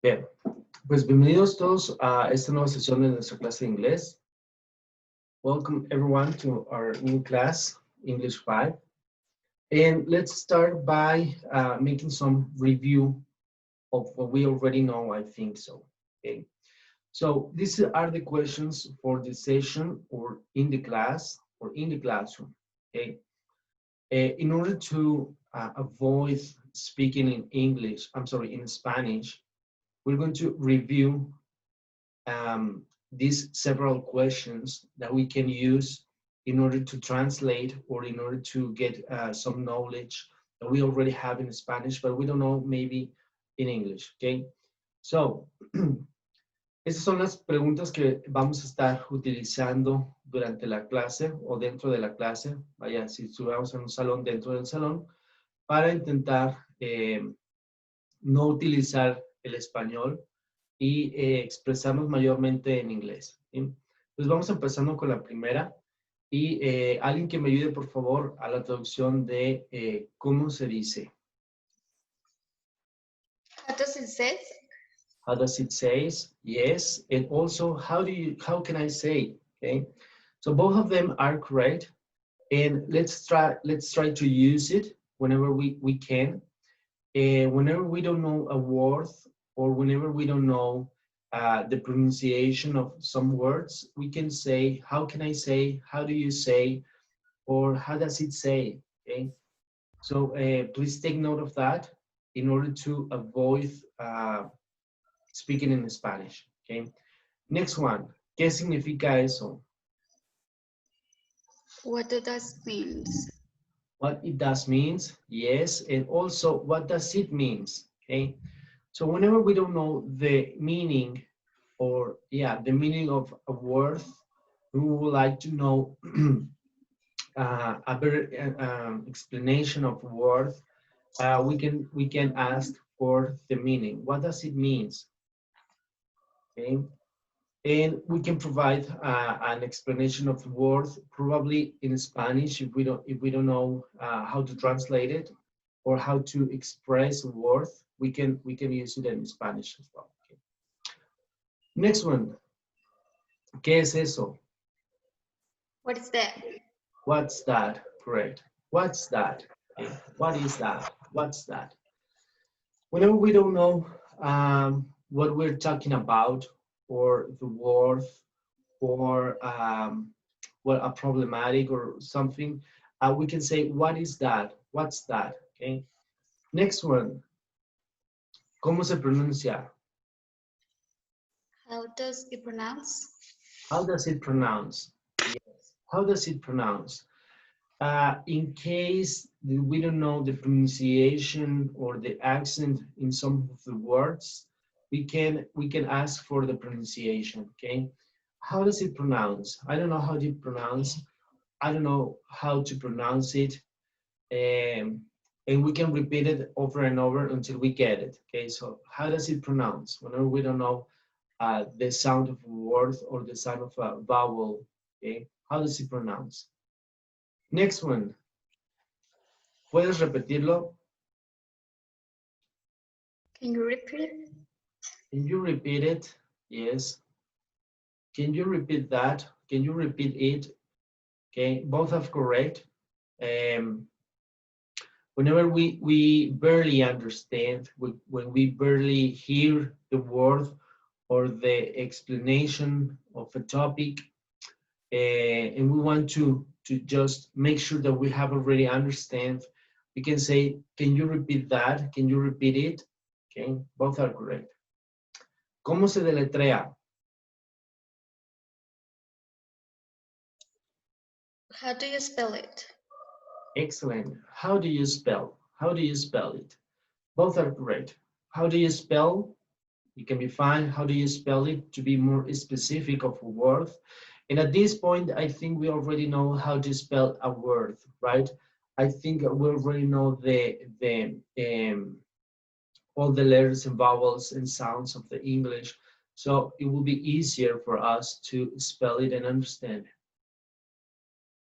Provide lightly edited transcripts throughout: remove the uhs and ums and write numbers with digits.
Bien, pues bienvenidos todos a esta nueva sesión de nuestra clase de inglés. Welcome everyone to our new class, English 5. And let's start by making some review of what we already know, I think so. Okay. So these are the questions for the session or in the class or in the classroom. Okay. In order to avoid speaking in English, in Spanish, we're going to review these several questions that we can use in order to translate or in order to get some knowledge that we already have in Spanish, but we don't know maybe in English, okay? So, estas son las preguntas que vamos a estar utilizando durante la clase o dentro de la clase, vaya, si estuviéramos en un salón, dentro del salón, para intentar no utilizar el español y expresarnos mayormente en inglés. ¿Sí? Pues vamos empezando con la primera y alguien que me ayude por favor a la traducción de cómo se dice. How does it say? How does it say? Yes, and also how can I say? Okay, so both of them are correct, and let's try to use it whenever we can. Whenever we don't know a word or whenever we don't know the pronunciation of some words, we can say, how can I say, how do you say, or how does it say, okay? So please take note of that in order to avoid speaking in Spanish, okay? Next one, ¿qué significa eso? What does that mean? What it does means, yes, and also what does it means, okay? So whenever we don't know the meaning or the meaning of a word, we would like to know a better explanation of a word. We can ask for the meaning. What does it mean? Okay, and we can provide an explanation of the word probably in Spanish if we don't know how to translate it or how to express a word. We can use it in Spanish as well. Okay. Next one. ¿Qué es eso? What is that? What's that? Correct. What's that? Okay. What is that? What's that? Whenever we don't know what we're talking about or the word or a problematic or something, we can say, what is that? What's that? Okay. Next one. ¿Cómo se pronuncia? How does it pronounce? How does it pronounce? Yes. How does it pronounce? In case we don't know the pronunciation or the accent in some of the words, we can ask for the pronunciation. Okay. How does it pronounce? I don't know how to pronounce. I don't know how to pronounce it. And we can repeat it over and over until we get it. Okay, so how does it pronounce? Whenever we don't know the sound of a word or the sound of a vowel, okay, how does it pronounce? Next one. ¿Puedes repetirlo? Can you repeat? Can you repeat it? Yes. Can you repeat that? Can you repeat it? Okay, both are correct. Whenever we barely understand, when we barely hear the word or the explanation of a topic, and we want to just make sure that we have already understand, we can say, can you repeat that? Can you repeat it? Okay, both are correct. ¿Cómo se deletrea? How do you spell it? Excellent. How do you spell? How do you spell it? Both are correct. How do you spell? It can be fine. How do you spell it to be more specific of a word? And at this point, I think we already know how to spell a word, right? I think we already know all the letters and vowels and sounds of the English. So it will be easier for us to spell it and understand.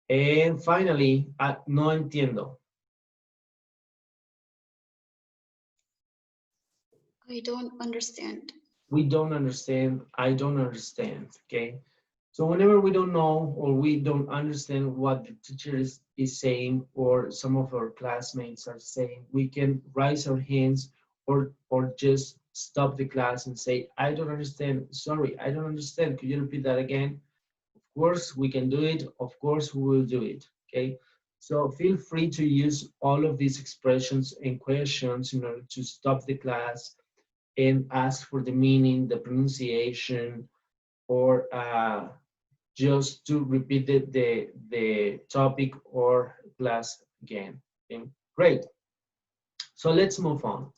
And finally, no entiendo. I don't understand. We don't understand. I don't understand. Okay. So whenever we don't know or we don't understand what the teacher is saying or some of our classmates are saying, we can raise our hands or just stop the class and say, I don't understand. Sorry, I don't understand. Could you repeat that again? Of course, we can do it. Of course, we will do it. Okay. So feel free to use all of these expressions and questions in order to stop the class and ask for the meaning, the pronunciation, or just to repeat the topic or class again. Okay? Great. So let's move on.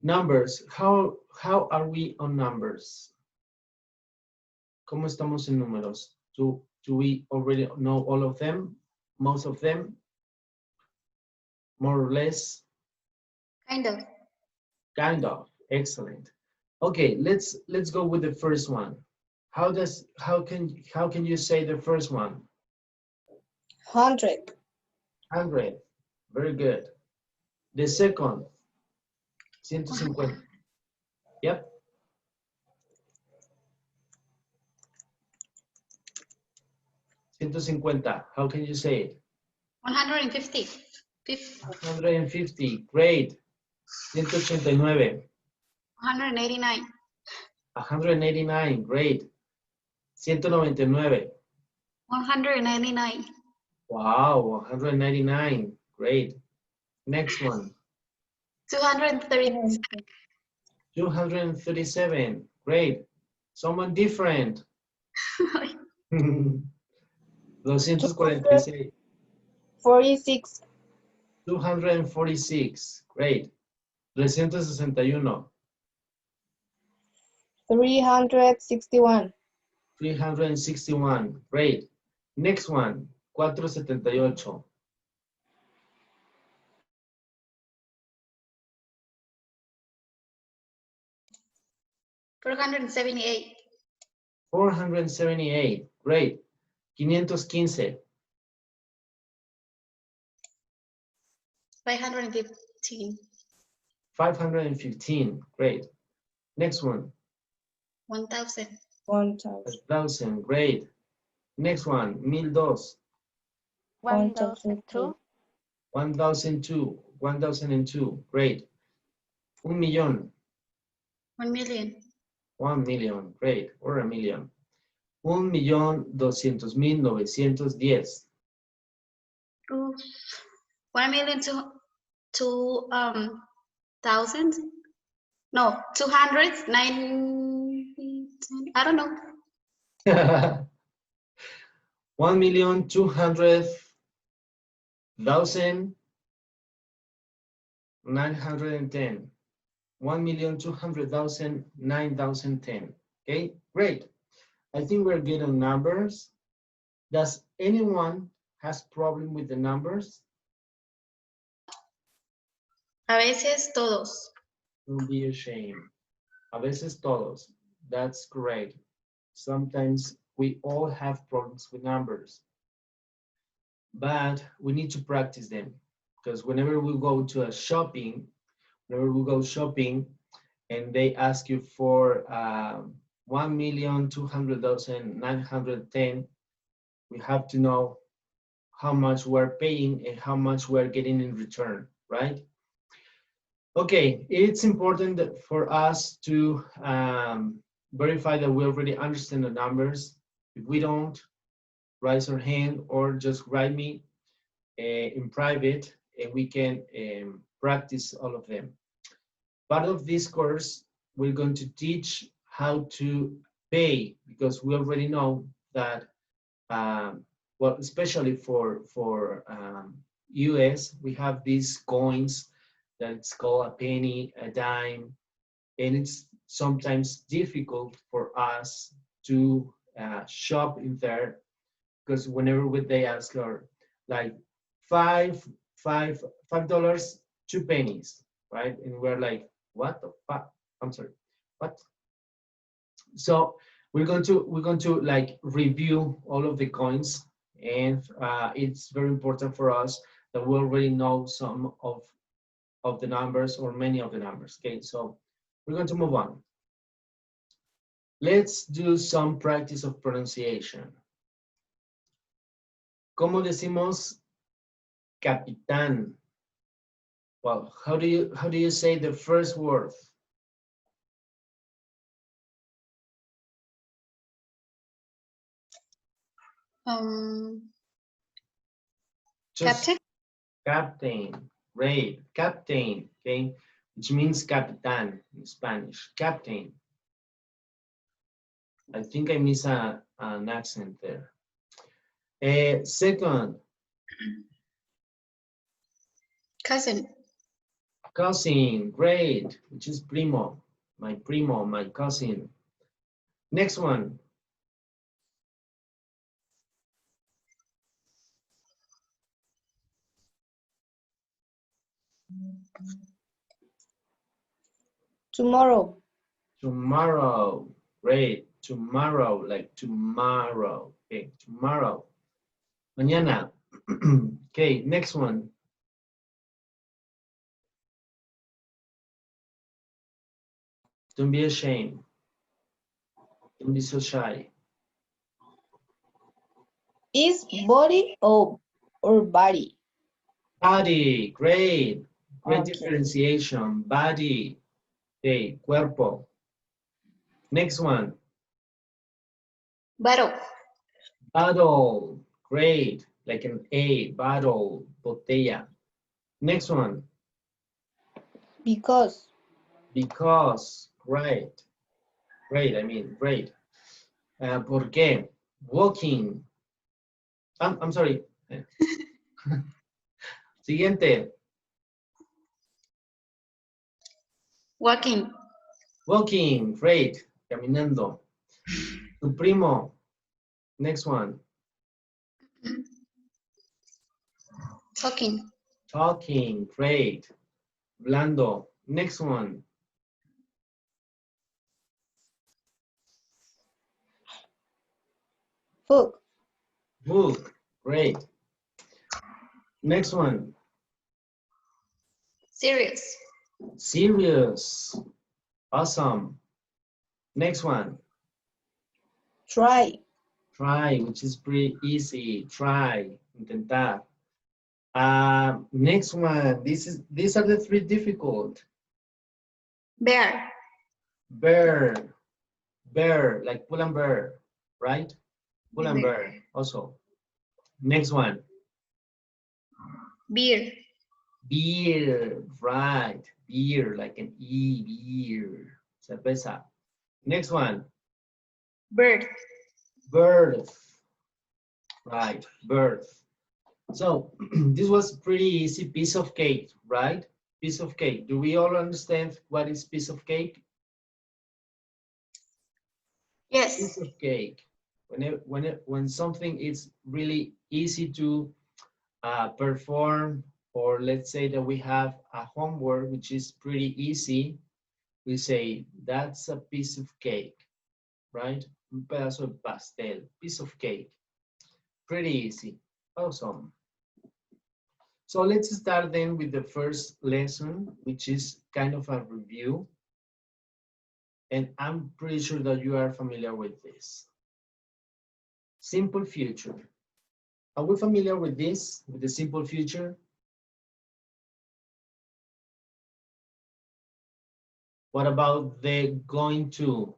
Numbers. How are we on numbers? ¿Cómo estamos en números? Do we already know all of them? Most of them? More or less? Kind of. Kind of. Excellent. Okay, let's go with the first one. How can you say the first one? 100. 100. Very good. The second, 150. Yep. 150. How can you say it? 150. 150. Great. 189. 189. 189. Great. 199. 199. Wow. 199. Great. Next one. 230. 237. Great. Someone different. 246. 46. 246. Great. 361. 361. 361. Great. Next one. 478. 478. 478. Great. 515. 515. 515. Great. Next one. 1000. 1000. 1,000. Great. Next one. 1,002. 1002. 1,002. 1,002. Great. 1,000,000. 1 million. 1 million. Great. Or a million. 1,200,910. Oof. 1 million to thousand. No, 200. 9. I don't know. 1,200,910. 1,200,910. Okay, great. I think we're good on numbers. Does anyone has problem with the numbers? A veces todos. Don't be ashamed. A veces todos. That's correct. Sometimes we all have problems with numbers, but we need to practice them because whenever we go to a shopping, whenever we go shopping and they ask you for 1,200,910, we have to know how much we're paying and how much we're getting in return, right? Okay, it's important for us to verify that we already understand the numbers. If we don't, raise our hand or just write me in private and we can practice all of them. Part of this course, we're going to teach how to pay because we already know that, well, especially for US, we have these coins that it's called a penny, a dime, and it's sometimes difficult for us to shop in there because whenever they ask her like $5, 2 pennies, right? And we're like, what the fuck? I'm sorry, what? So we're going to like review all of the coins, and it's very important for us that we already know some of the numbers or many of the numbers. Okay, so We're going to move on. Let's do some practice of pronunciation. ¿Cómo decimos capitán? Well, how do you say the first word? Just Captain. captain, great, captain, okay, which means capitán in Spanish, captain. I think I miss an accent there. Second, Cousin. cousin, great, which is primo, my cousin. Next one. Tomorrow. Tomorrow, great, tomorrow, like tomorrow, okay, tomorrow. Mañana. Okay, next one. Don't be ashamed. Don't be so shy. Is body or body? Body, great. Great Okay. differentiation. Body. Okay, cuerpo. Next one. Bottle. Bottle. Great. Like an A. Bottle. Botella. Next one. Because. Because. Great. Great, I mean, great. ¿Por qué? Walking. I'm sorry. Siguiente. Walking. Walking. Great. Caminando. Tu primo. Next one. Talking. Talking. Great. Blando. Next one. Book. Book. Great. Next one. Serious. Serious. Awesome. Next one. Try. Try, which is pretty easy. Try. Intentar. Next one. These are the three difficult. Bear. Bear. Bear, like pull and bear, right? Pull and Bear. bear also. Next one. Beer. Beer, right. Beer, like an E, beer. Cerveza. Next one. Bird. Birth. Right, birth. So this was pretty easy. Piece of cake, right? Piece of cake. Do we all understand what is piece of cake? Yes. Piece of cake. When something is really easy to perform, or let's say that we have a homework which is pretty easy, we say that's a piece of cake, right? Un pedazo de pastel, piece of cake. Pretty easy. Awesome. So let's start then with the first lesson, which is kind of a review. And I'm pretty sure that you are familiar with this. Simple future. Are we familiar with this, with the simple future? What about the going to?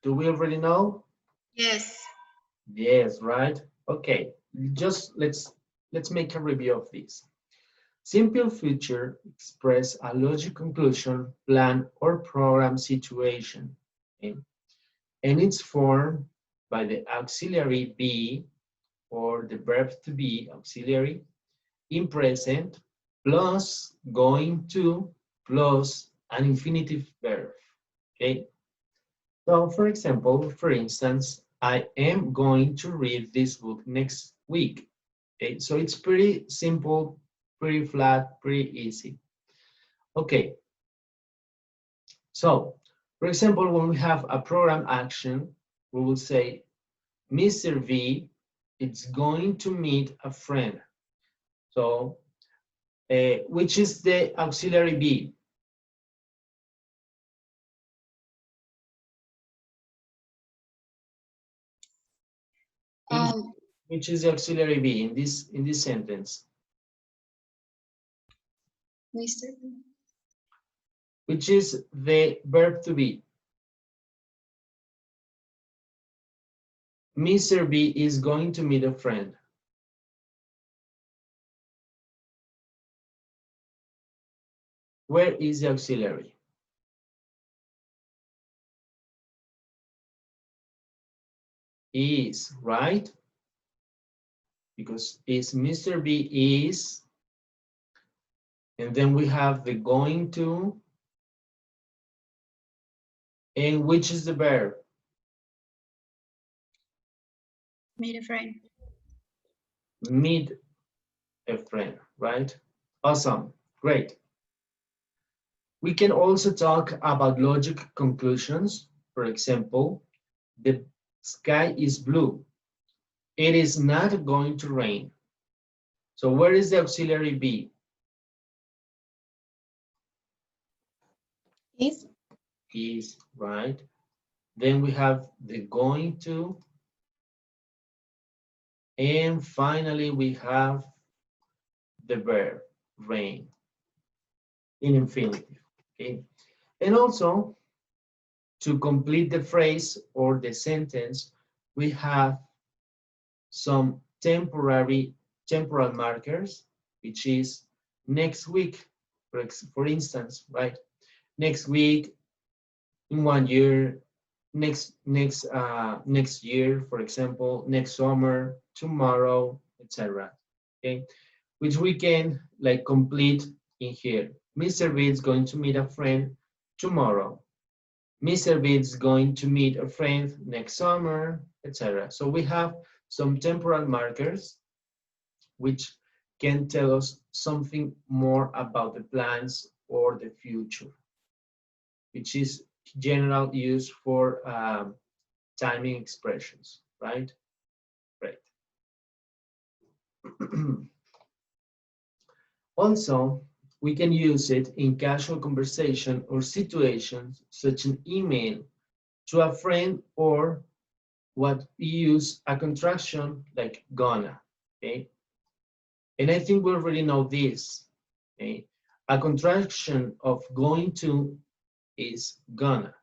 Do we already know? Yes. Yes, right? Okay, just let's make a review of this. Simple future express a logic conclusion, plan, or program situation. Okay? And it's formed by the auxiliary be or the verb to be auxiliary in present plus going to plus an infinitive verb. Okay. So for example, for instance, I am going to read this book next week. Okay, so it's pretty simple, pretty flat, pretty easy. Okay. So, for example, when we have a program action, we will say, Mr. V is going to meet a friend. So, which is the auxiliary be? Which is the auxiliary be in this sentence? Mr. Which is the verb to be? Mr. B is going to meet a friend. Where is the auxiliary? Is, right? Because is Mr. B is, and then we have the going to, and which is the verb? Meet a friend. Meet a friend, right? Awesome, great. We can also talk about logic conclusions. For example, the sky is blue. It is not going to rain. So where is the auxiliary be? Is, right? Then we have the going to. And finally, we have the verb rain in infinitive, okay? And also, to complete the phrase or the sentence, we have some temporal markers, which is next week, for instance, right? Next week, in 1 year, next year, for example, next summer, tomorrow, etc. Okay, which we can like complete in here. Mr. B is going to meet a friend tomorrow. Mr. B is going to meet a friend next summer, etc. So we have some temporal markers which can tell us something more about the plans or the future, which is general use for timing expressions, right? Great. Also, we can use it in casual conversation or situations such an email to a friend, or what we use a contraction like gonna, okay? And I think we already know this, okay? A contraction of going to is gonna.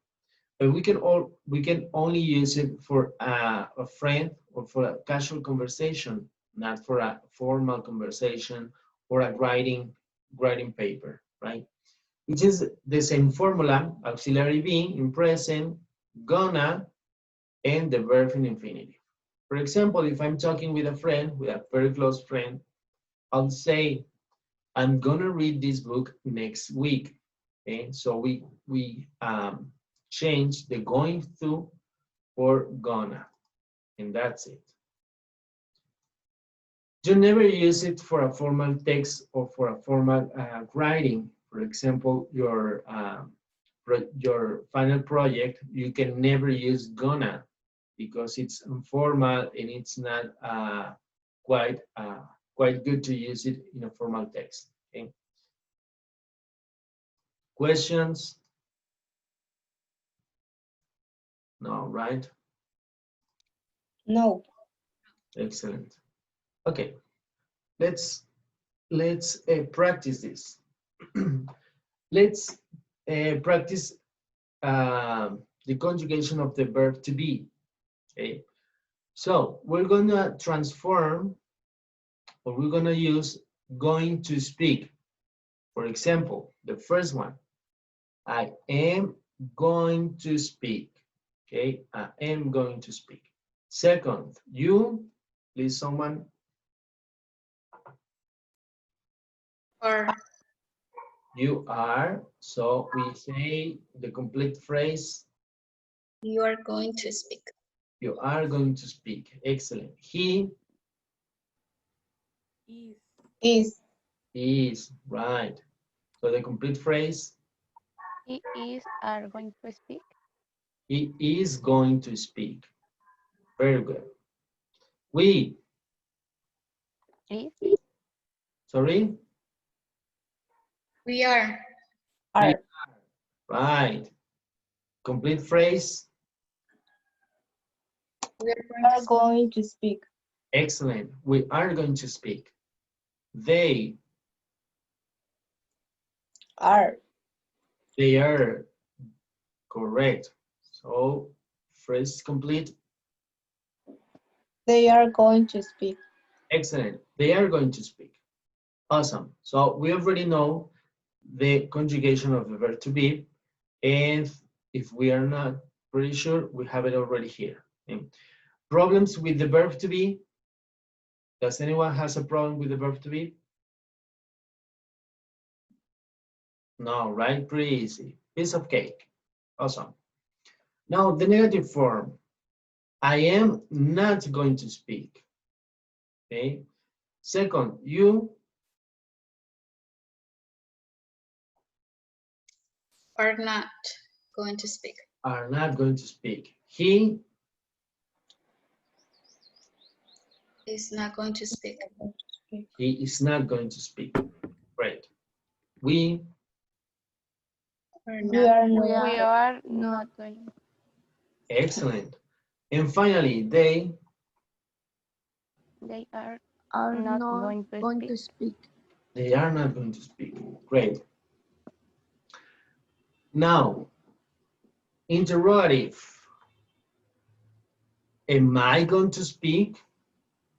But we can only use it for a friend or for a casual conversation, not for a formal conversation or a writing paper, right? Which is the same formula, auxiliary be in present, gonna, and the verb in infinitive. For example, if I'm talking with a friend, with a very close friend, I'll say, I'm gonna read this book next week. Okay, so we change the going to for gonna, and that's it. You never use it for a formal text or for a formal writing. For example, your final project, you can never use gonna because it's informal and it's not quite quite good to use it in a formal text. Okay. Questions? No, right? No. Excellent. Okay, let's practice this. Let's practice the conjugation of the verb to be. Okay, so we're gonna transform, or we're gonna use going to speak. For example, the first one, I am going to speak. Okay, I am going to speak. Second, you, please someone. Or You are, so we say the complete phrase, you are going to speak. you are going to speak. Excellent. He Is. is, right. So the complete phrase, He is are going to speak. he is going to speak. Very good. We, Is sorry? We are. Are. Right. Complete phrase, We are going to speak. Excellent. We are going to speak. They Are. are correct. So phrase is complete. They are going to speak. Excellent. They are going to speak. Awesome. So we already know the conjugation of the verb to be, and if we are not pretty sure, we have it already here. Okay. Problems with the verb to be? Does anyone has a problem with the verb to be? No, right? Pretty easy. Piece of cake. Awesome. Now the negative form. I am not going to speak. Okay. Second, you are not going to speak. are not going to speak. He Is not going to speak. is not going to speak. Great. We Are We not. are We not. are not going. excellent. And finally, they They are Are not not going to going speak. to speak. are not going to speak. Great. Now, interrogative. Am I going to speak?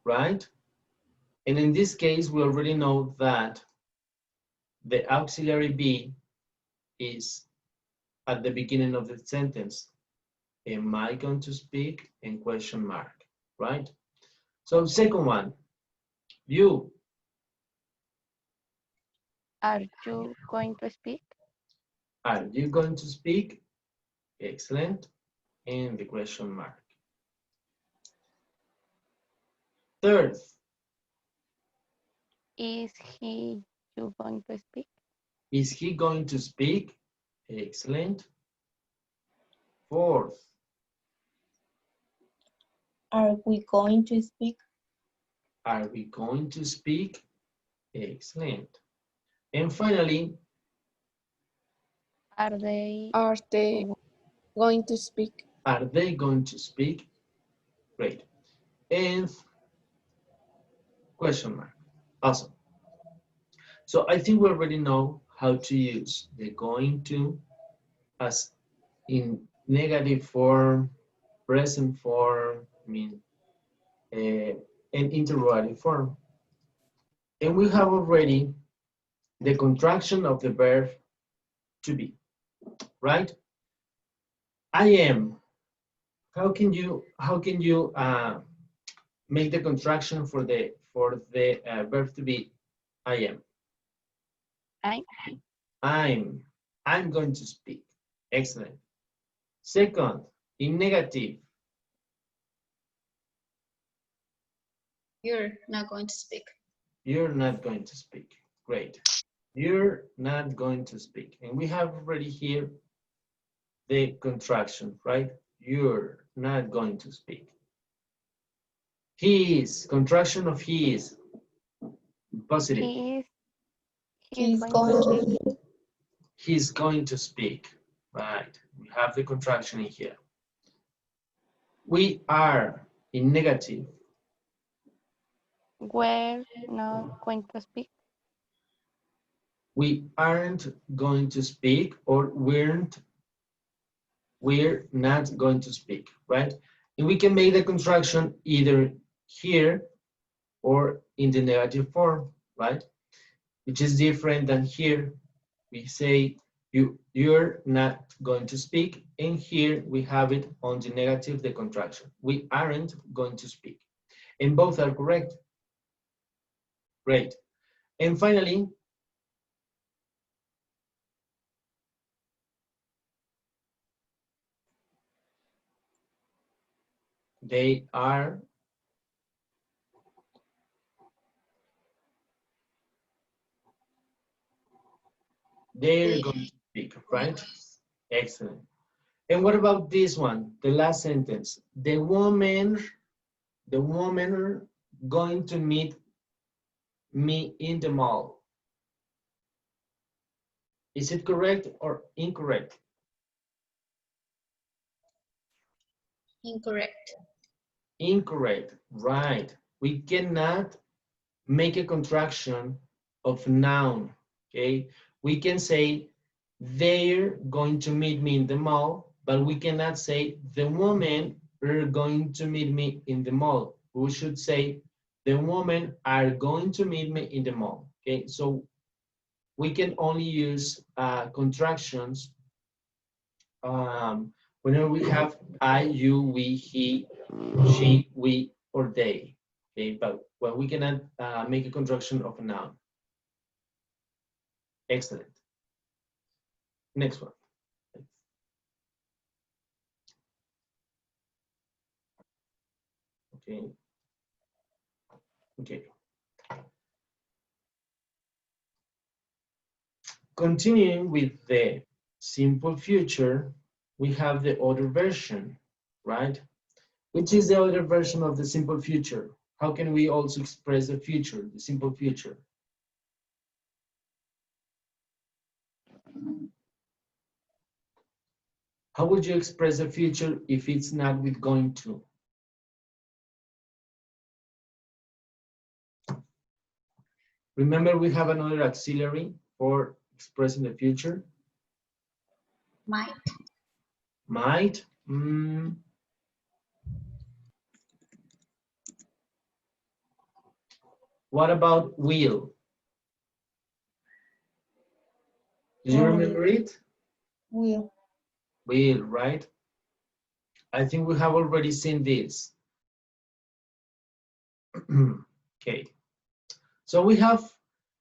Right? And in this case, we already know that the auxiliary be is at the beginning of the sentence. Am I going to speak? And question mark, right? So second one, you Are you going to speak? are you going to speak? Excellent. And the question mark. Third, Is he you going to speak? is he going to speak? Excellent. Fourth, Are we going to speak? are we going to speak? Excellent. And finally, Are they Are they going to speak? are they going to speak? Great. And question mark. Awesome. So I think we already know how to use the going to as in negative form, present form, and interrogative form. And we have already the contraction of the verb to be, right? I am. How can you make the contraction for the verb to be? I am. I I'm going to speak. Excellent. Second, in negative, You're not going to speak. you're not going to speak. Great. You're not going to speak. And we have already here the contraction, right? You're not going to speak. He is, contraction of he is, positive. he is He's going going to to speak. speak. He's going to speak, right? We have the contraction in here. We are in negative. We're not going to speak. We aren't going to speak, or we're not going to speak, right? And we can make the contraction either here or in the negative form, right? Which is different than here. We say you're not going to speak, and here we have it on the negative, the contraction. We aren't going to speak. And both are correct. Great. And finally, they are they're going to speak, right? Excellent. And what about this one? The last sentence. The woman going to meet me in the mall. Is it correct or incorrect? Incorrect. Incorrect. Right. We cannot make a contraction of noun. Okay. We can say they're going to meet me in the mall, but we cannot say the women are going to meet me in the mall. We should say the women are going to meet me in the mall. Okay. So we can only use contractions whenever we have I, you, we, he, she, we, or they. Okay, but well, we cannot make a contraction of a noun. Excellent. Next one. Okay. Okay. Continuing with the simple future, we have the other version, right? Which is the other version of the simple future? How can we also express the future, the simple future? How would you express the future if it's not with going to? Remember, we have another auxiliary for expressing the future. Might. Might. What about will? Do you remember it? Will. Will, right? I think we have already seen this. Okay. So we have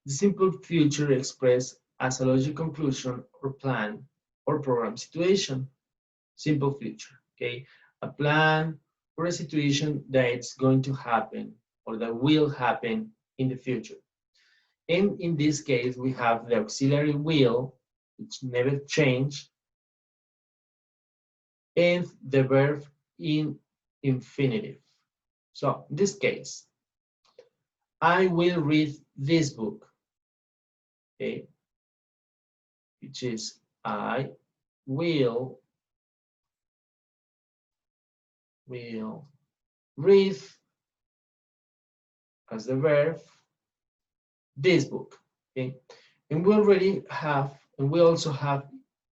the simple future expressed as a logic conclusion or plan or program situation. Simple future, okay? A plan or a situation that it's going to happen or that will happen in the future. And in this case, we have the auxiliary will, which never change, and the verb in infinitive. So in this case, I will read this book, okay? Which is I will read as the verb this book, okay? And we also have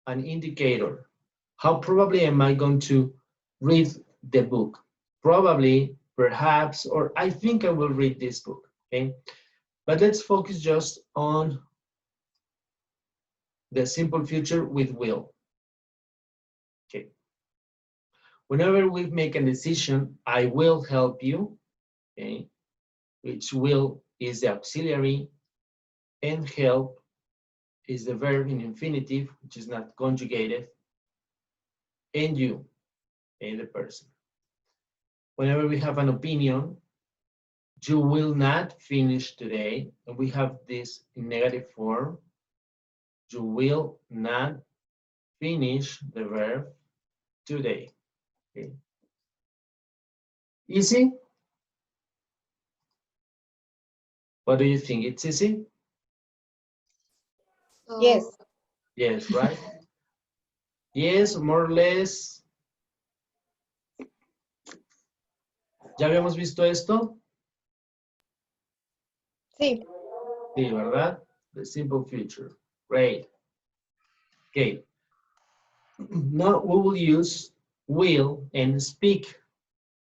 an indicator. How probably am I going to read the book? Probably, perhaps, or I think I will read this book, okay? But let's focus just on the simple future with will, okay? Whenever we make a decision, I will help you, okay? Which will is the auxiliary, and help is the verb in infinitive, which is not conjugated, and you, and the person. Whenever we have an opinion, you will not finish today, and we have this in negative form. You will not finish the verb today. Okay. Easy? What do you think? It's easy? So, Yes. Yes, right? Yes, more or less. ¿Ya habíamos visto esto? Sí. Sí, ¿verdad? The simple future. Great. Okay. Now we will use will and speak.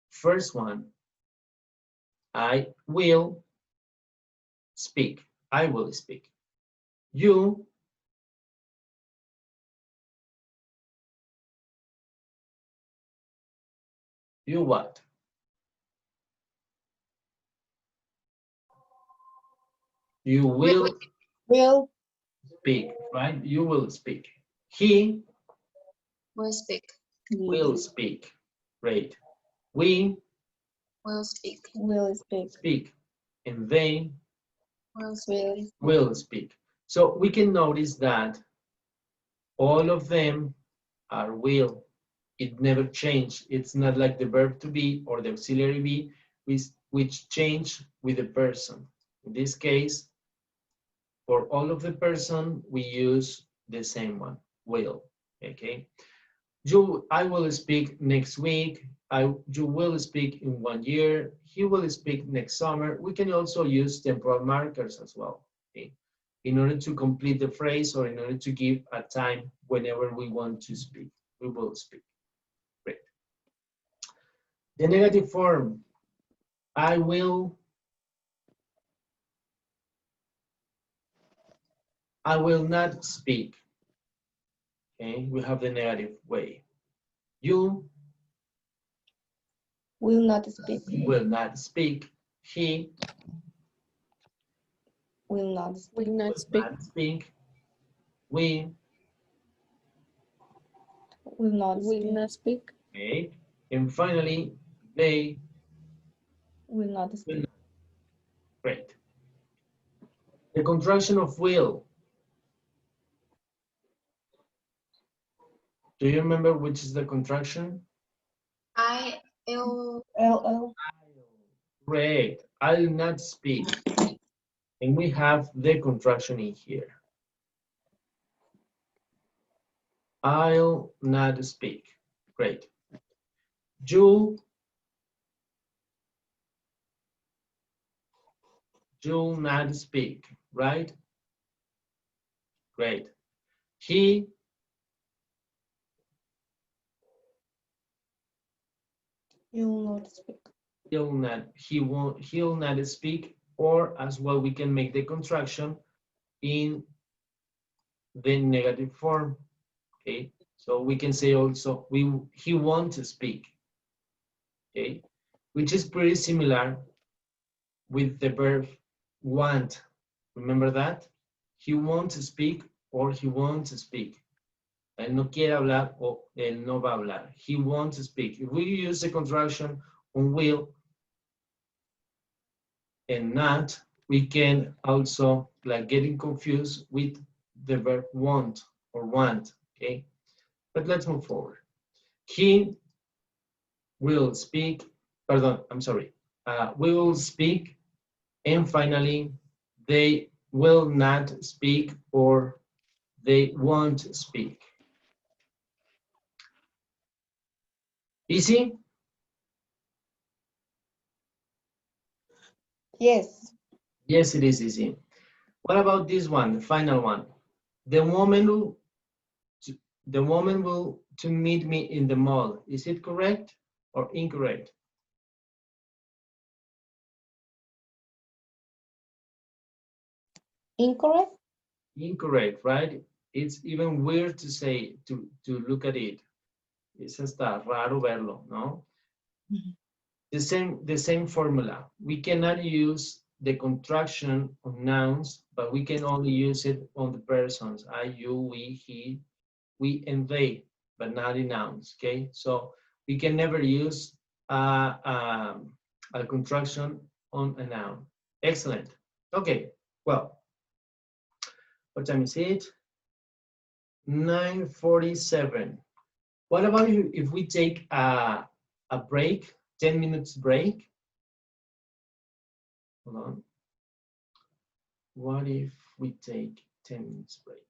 First one, I will speak. I will speak. You what? You will Will. speak, right? You will speak. He will speak. will speak. Great. We Will speak. Will speak. speak. And they Will speak. will speak. So we can notice that all of them are will. It never changed. It's not like the verb to be or the auxiliary be, which change with the person. In this case, for all of the person, we use the same one, will, okay? I will speak next week. You will speak in 1 year. He will speak next summer. We can also use temporal markers as well, okay? In order to complete the phrase or in order to give a time whenever we want to speak, we will speak. Great. The negative form, I will not speak. Okay, we have the negative way. You Will not speak. will not speak. He Will not speak. Will not will speak. not speak. We, Will not Will speak. not speak. okay. And finally, they Will not will speak. not. Great. The contraction of will. Do you remember which is the contraction? I'll LL. Great. I'll not speak. And we have the contraction in here. I'll not speak. Great. You'll not speak, right? Great. He'll Not speak. he'll not speak, or as well we can make the contraction in the negative form. Okay, so we can say also he won't speak. Okay, which is pretty similar with the verb want. Remember that? He won't speak or he won't speak. Él no quiere hablar o él no va a hablar. He won't speak. If we use the contraction on will and not, we can also like getting confused with the verb want or want, okay? But let's move forward. He will speak, pardon, I'm sorry. We will speak, and finally, they will not speak or they won't speak. Easy? Yes. Yes, it is easy. What about this one, the final one? The woman will to meet me in the mall. Is it correct or incorrect? Incorrect. Incorrect, right? It's even weird to say, to look at it. Es hasta raro verlo, ¿no? The same formula. We cannot use the contraction of nouns, but we can only use it on the persons. I, you, we, he, we, and they, but not in nouns, okay? So we can never use a contraction on a noun. Excellent. Okay, well, what time is it? 9:47. What about if we take a break, 10 minutes break? Hold on. What if we take 10 minutes break?